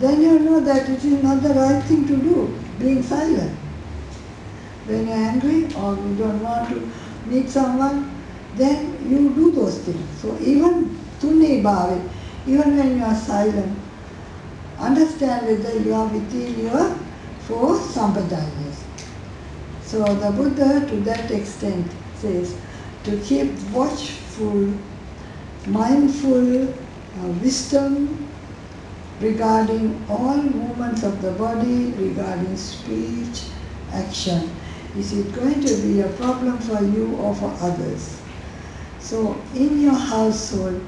then you know that it is not the right thing to do, being silent. When you're angry or you don't want to meet someone, then you do those things. So even tunne bhave, even when you are silent, understand whether you are within your 4 sampradayas. So the Buddha to that extent says to keep watchful, mindful wisdom regarding all movements of the body, regarding speech, action. Is it going to be a problem for you or for others? So in your household,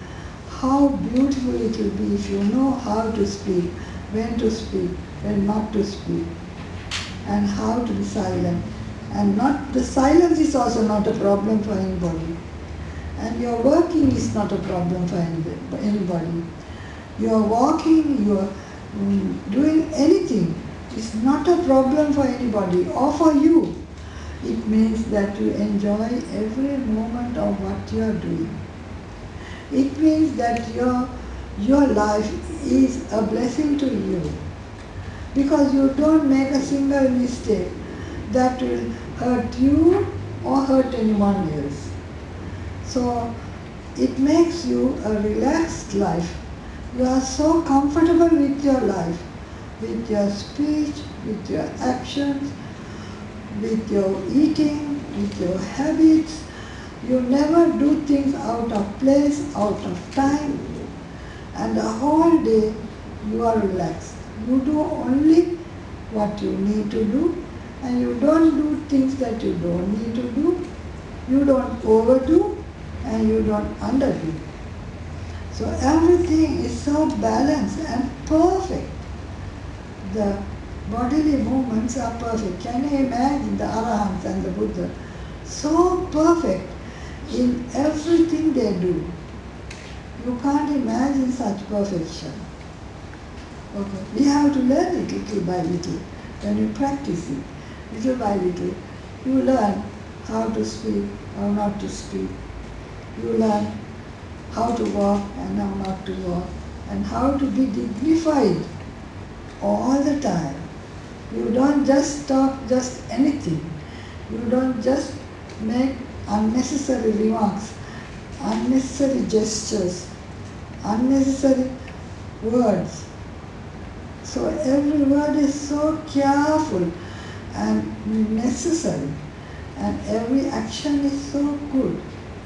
how beautiful it will be if you know how to speak, when not to speak, and how to be silent. And not the silence is also not a problem for anybody. And your working is not a problem for anybody. Your walking, your doing anything is not a problem for anybody or for you. It means that you enjoy every moment of what you are doing. It means that your life is a blessing to you, because you don't make a single mistake that will hurt you or hurt anyone else. So it makes you a relaxed life. You are so comfortable with your life, with your speech, with your actions, with your eating, with your habits. You never do things out of place, out of time, and the whole day you are relaxed. You do only what you need to do, and you don't do things that you don't need to do. You don't overdo, and you don't underdo. So everything is so balanced and perfect. The bodily movements are perfect. Can you imagine the Arahants and the Buddha? So perfect in everything they do. You can't imagine such perfection. Okay. We have to learn it little by little. When you practice it, little by little, you learn how to speak, how not to speak. You learn how to walk and how not to walk, and how to be dignified all the time. You don't just talk just anything. You don't just make unnecessary remarks, unnecessary gestures, unnecessary words. So every word is so careful and necessary, and every action is so good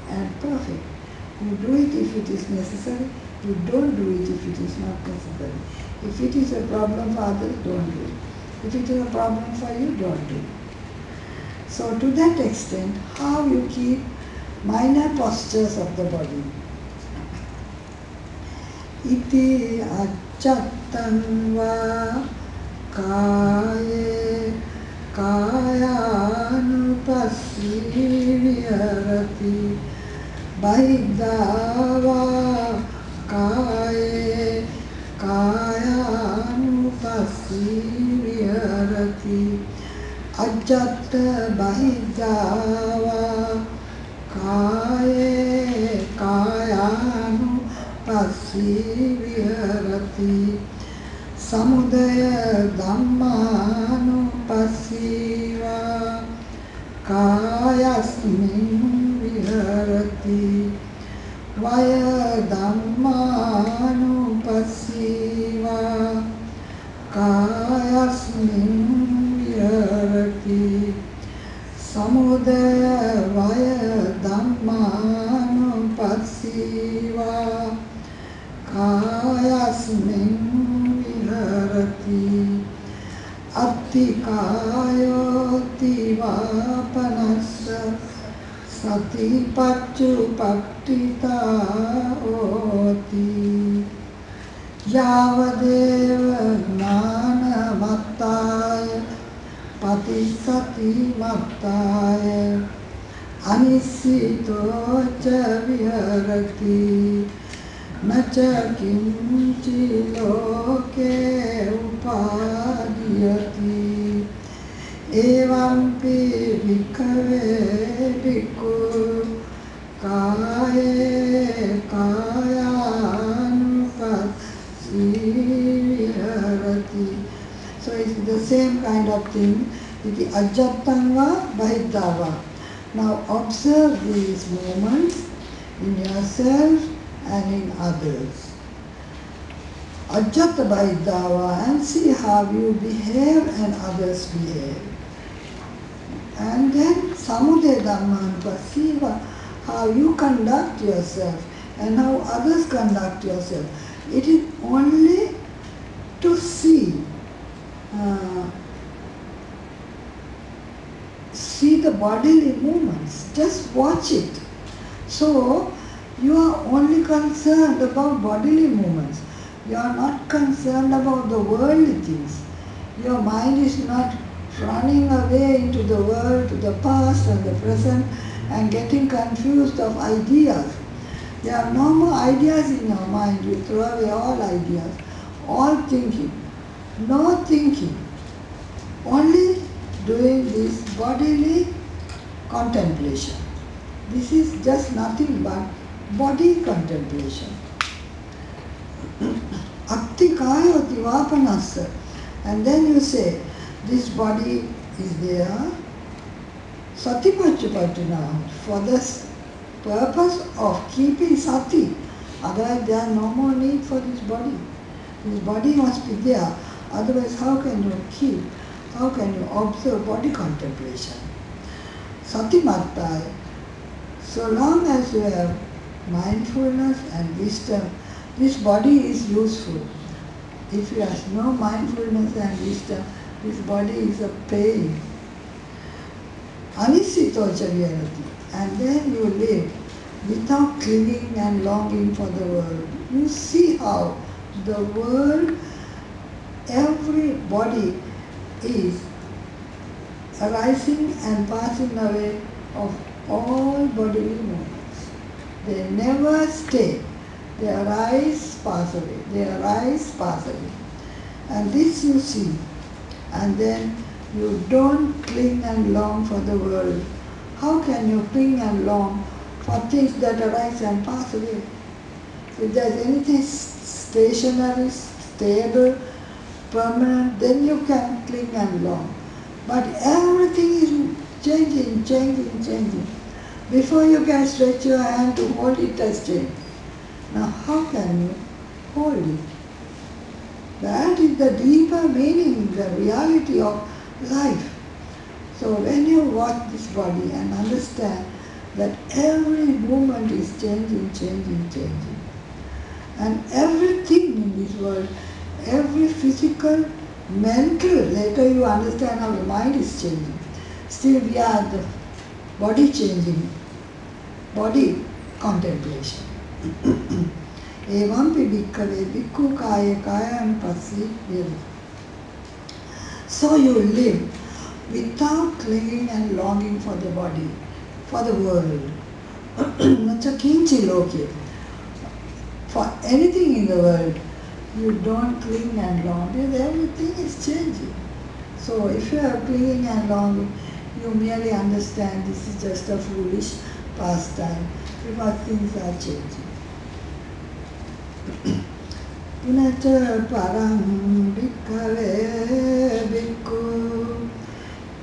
and perfect. You do it if it is necessary, you don't do it if it is not necessary. If it is a problem for others, don't do it. If it is a problem for you, don't do it. So to that extent, how you keep minor postures of the body. Iti achattan va kaye kayanupassī vihārati bahiddhava kaye kayanupassī vihārati ajjatta bahiddhava kaye kayanupassī vihārati samudaya dhammanupassīva kāyasmin viharati vaya dhammanupassīva kāyasmin viharati samudaya vaya dhammanupassīva kāyasmin viharati attikāyoti vāpanassa satipaccupattitā oti yāvadeva gnānamattāya patisati mattāya anisito ca viharati naca kinci loke upadiyati evampi bhikkhave bhikkhu kāye kāyanupassī vihārati it's the same kind of thing. Iti ajjattam va bahiddha va. Now observe these movements in yourself and in others. Ajjata bahiddha va, and see how you behave and others behave. And then samudaya dhamma, see how you conduct yourself and how others conduct yourself. It is only to see the bodily movements. Just watch it. So you are only concerned about bodily movements. You are not concerned about the worldly things. Your mind is not running away into the world, to the past and the present, and getting confused of ideas. There are no more ideas in your mind. You throw away all ideas, all thinking. No thinking. Only doing this bodily contemplation. This is just nothing but body contemplation. Akti kaya tivapanassa. And then you say, this body is there, Satipaā೯ for the purpose of keeping sati. Otherwise there are no more need for this body. This body must be there. Otherwise how can you keep, how can you observe body contemplation? Satimattai, so long as you have mindfulness and wisdom, this body is useful. If you have no mindfulness and wisdom, this body is a pain. Anisito charyanati. And then you live without clinging and longing for the world. You see how the world, every body is arising and passing away of all bodily movements. They never stay. They arise, pass away. They arise, pass away. And this you see. And then you don't cling and long for the world. How can you cling and long for things that arise and pass away? If there is anything stationary, stable, permanent, then you can cling and long. But everything is changing, changing, changing. Before you can stretch your hand to hold it has changed. Now how can you hold it? That is the deeper meaning, the reality of life. So when you watch this body and understand that every moment is changing, changing, changing, and everything in this world, every physical, mental, later you understand how the mind is changing. Still we are the body changing, body contemplation. Evampi bhikkhave bhikkhu kaya kayam pasi veda. So you live without clinging and longing for the body, for the world. Nacha kinchi loke. For anything in the world, you don't cling and long, because everything is changing. So if you are clinging and longing, you merely understand this is just a foolish pastime, because things are changing. Punacha parang bhikkhave bhikkhu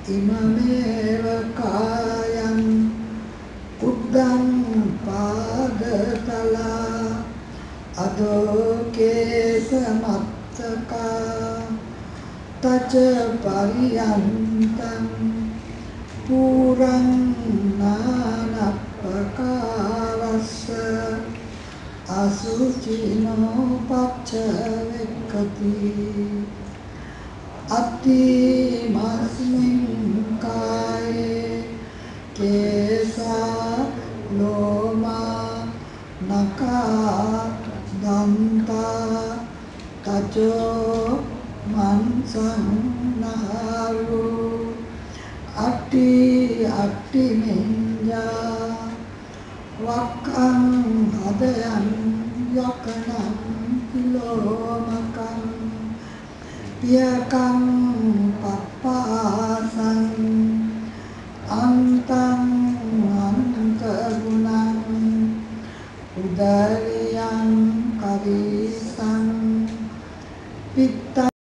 imameva kayam uddam padatala adoke samattaka tacha pariyantam puram nanapakarasa asucino pacchavekati ati masmin kaye kesa loma naka danta tacho mansang naharu ati minja Wakang hadayan yakanam kilomakam Piyakam papasan